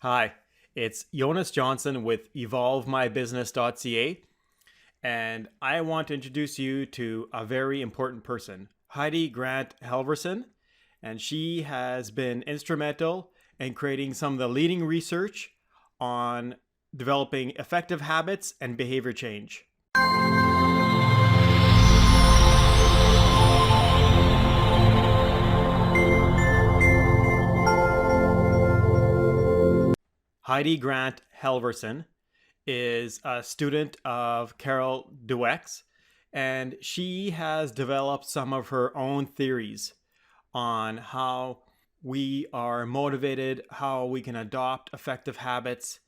Hi, it's Jonas Johnson with evolvemybusiness.ca, and I want to introduce you to a very important person, Heidi Grant Halvorson, and she has been instrumental in creating some of the leading research on developing effective habits and behavior change. Heidi Grant Halvorson is a student of Carol Dweck's, and she has developed some of her own theories on how we are motivated, how we can adopt effective habits,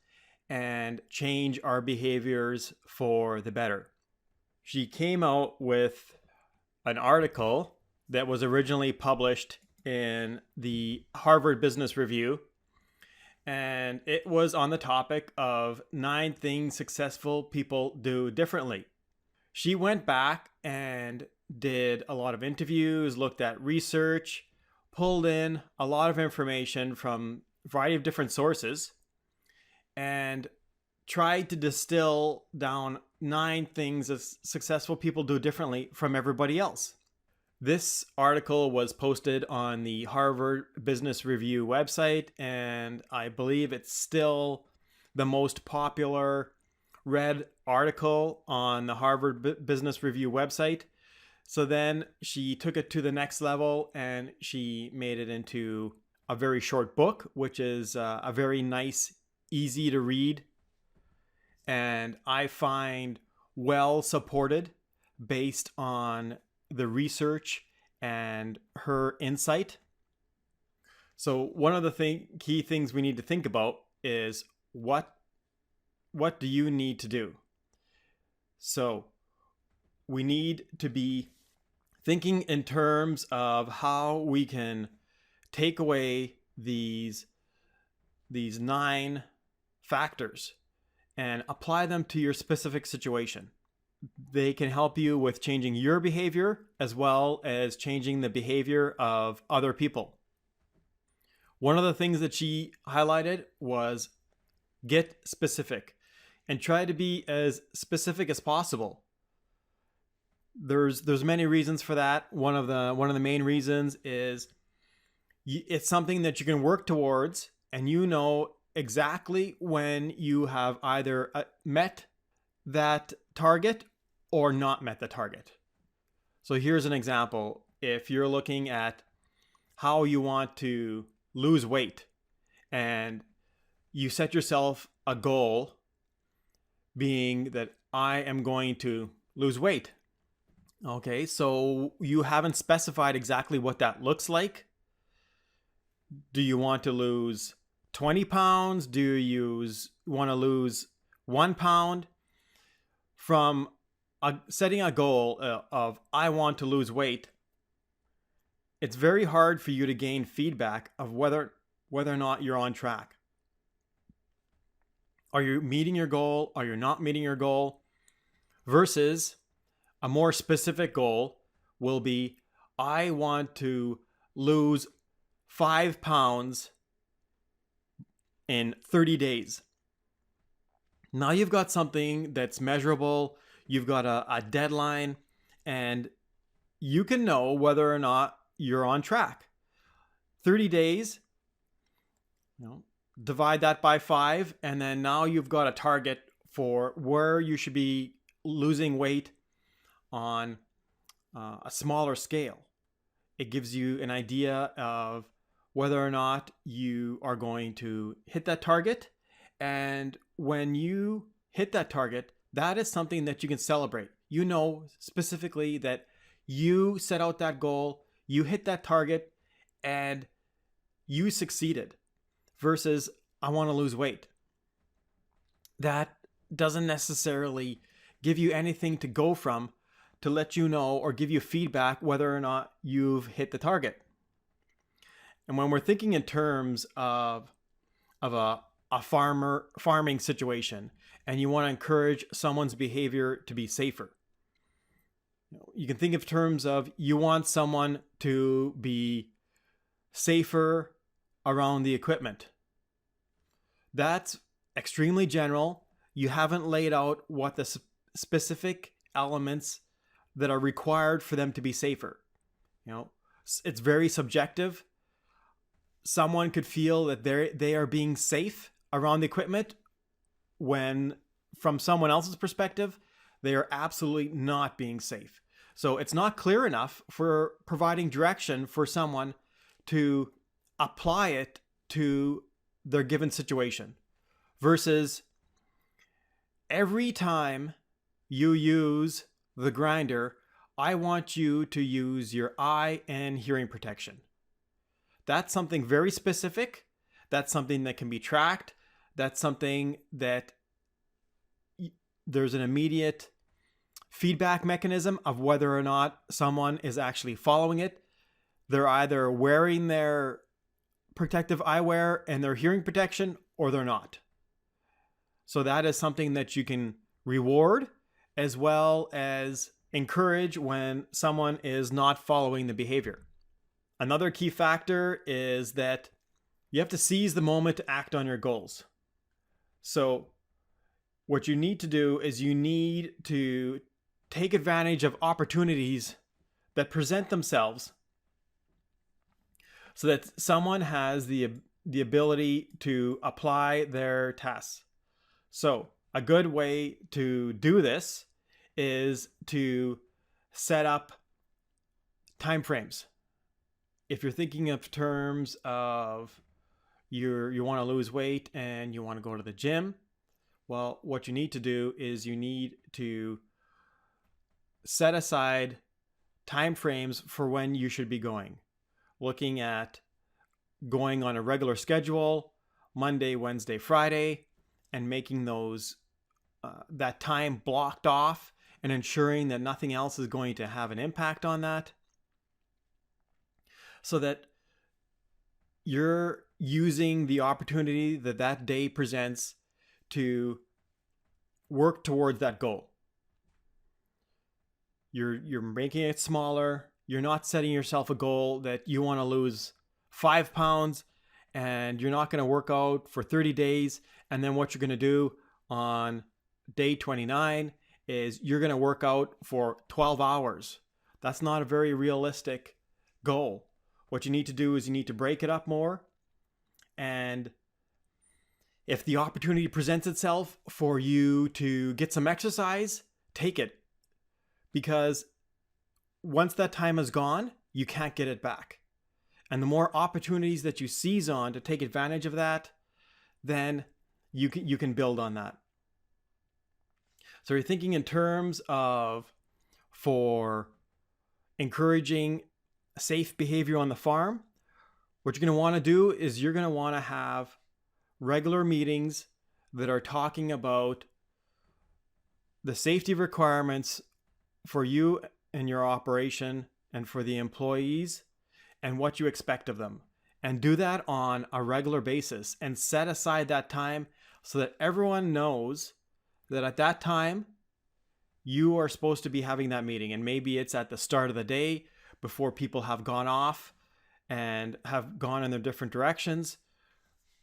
and change our behaviors for the better. She came out with an article that was originally published in the Harvard Business Review, and it was on the topic of 9 things successful people do differently. She went back and did a lot of interviews, looked at research, pulled in a lot of information from a variety of different sources, and tried to distill down 9 things that successful people do differently from everybody else. This article was posted on the Harvard Business Review website, and I believe it's still the most popular read article on the Harvard Business Review website. So then she took it to the next level and she made it into a very short book, which is a very nice, easy to read, and I find well supported based on the research and her insight. So one of the key things we need to think about is what do you need to do? So we need to be thinking in terms of how we can take away these 9 factors and apply them to your specific situation. They can help you with changing your behavior as well as changing the behavior of other people. One of the things that she highlighted was get specific and try to be as specific as possible. There's many reasons for that. One of the main reasons is it's something that you can work towards, and you know exactly when you have either met that target or not met the target. So here's an example. If you're looking at how you want to lose weight and you set yourself a goal being that I am going to lose weight. Okay, so you haven't specified exactly what that looks like. Do you want to lose 20 pounds? Do you want to lose 1 pound? From setting a goal of I want to lose weight, it's very hard for you to gain feedback of whether or not you're on track. Are you meeting your goal? Are you not meeting your goal? Versus a more specific goal will be I want to lose 5 pounds in 30 days. Now you've got something that's measurable, you've got a deadline, and you can know whether or not you're on track. 30 days, divide that by 5, and then now you've got a target for where you should be losing weight on a smaller scale. It gives you an idea of whether or not you are going to hit that target. And when you hit that target, that is something that you can celebrate. You know specifically that you set out that goal, you hit that target, and you succeeded. Versus, I want to lose weight. That doesn't necessarily give you anything to go from to let you know or give you feedback whether or not you've hit the target. And when we're thinking in terms of a farming situation, and you want to encourage someone's behavior to be safer, you can think of terms of you want someone to be safer around the equipment. That's extremely general. You haven't laid out what the specific elements that are required for them to be safer. You know, it's very subjective. Someone could feel that they are being safe around the equipment when, from someone else's perspective, they are absolutely not being safe. So it's not clear enough for providing direction for someone to apply it to their given situation. Versus every time you use the grinder, I want you to use your eye and hearing protection. That's something very specific. That's something that can be tracked. That's something that there's an immediate feedback mechanism of whether or not someone is actually following it. They're either wearing their protective eyewear and their hearing protection, or they're not. So that is something that you can reward as well as encourage when someone is not following the behavior. Another key factor is that you have to seize the moment to act on your goals. So what you need to do is you need to take advantage of opportunities that present themselves so that someone has the ability to apply their tasks. So a good way to do this is to set up timeframes. If you're thinking of terms of you want to lose weight and you want to go to the gym, well, what you need to do is you need to set aside timeframes for when you should be going. Looking at going on a regular schedule, Monday, Wednesday, Friday, and making those that time blocked off and ensuring that nothing else is going to have an impact on that, so that you're using the opportunity that that day presents to work towards that goal. You're making it smaller. You're not setting yourself a goal that you want to lose 5 pounds and you're not going to work out for 30 days. And then what you're going to do on day 29 is you're going to work out for 12 hours. That's not a very realistic goal. What you need to do is you need to break it up more. And if the opportunity presents itself for you to get some exercise, take it. Because once that time is gone, you can't get it back. And the more opportunities that you seize on to take advantage of that, then you can build on that. So you're thinking in terms of, for encouraging safe behavior on the farm, what you're going to want to do is you're going to want to have regular meetings that are talking about the safety requirements for you and your operation and for the employees and what you expect of them. And do that on a regular basis and set aside that time so that everyone knows that at that time you are supposed to be having that meeting. And maybe it's at the start of the day before people have gone off and have gone in their different directions.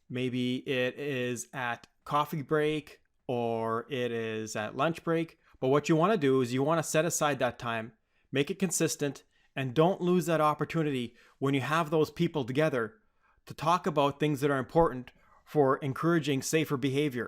Maybe it is at coffee break or it is at lunch break. But what you want to do is you want to set aside that time, make it consistent, and don't lose that opportunity when you have those people together to talk about things that are important for encouraging safer behavior.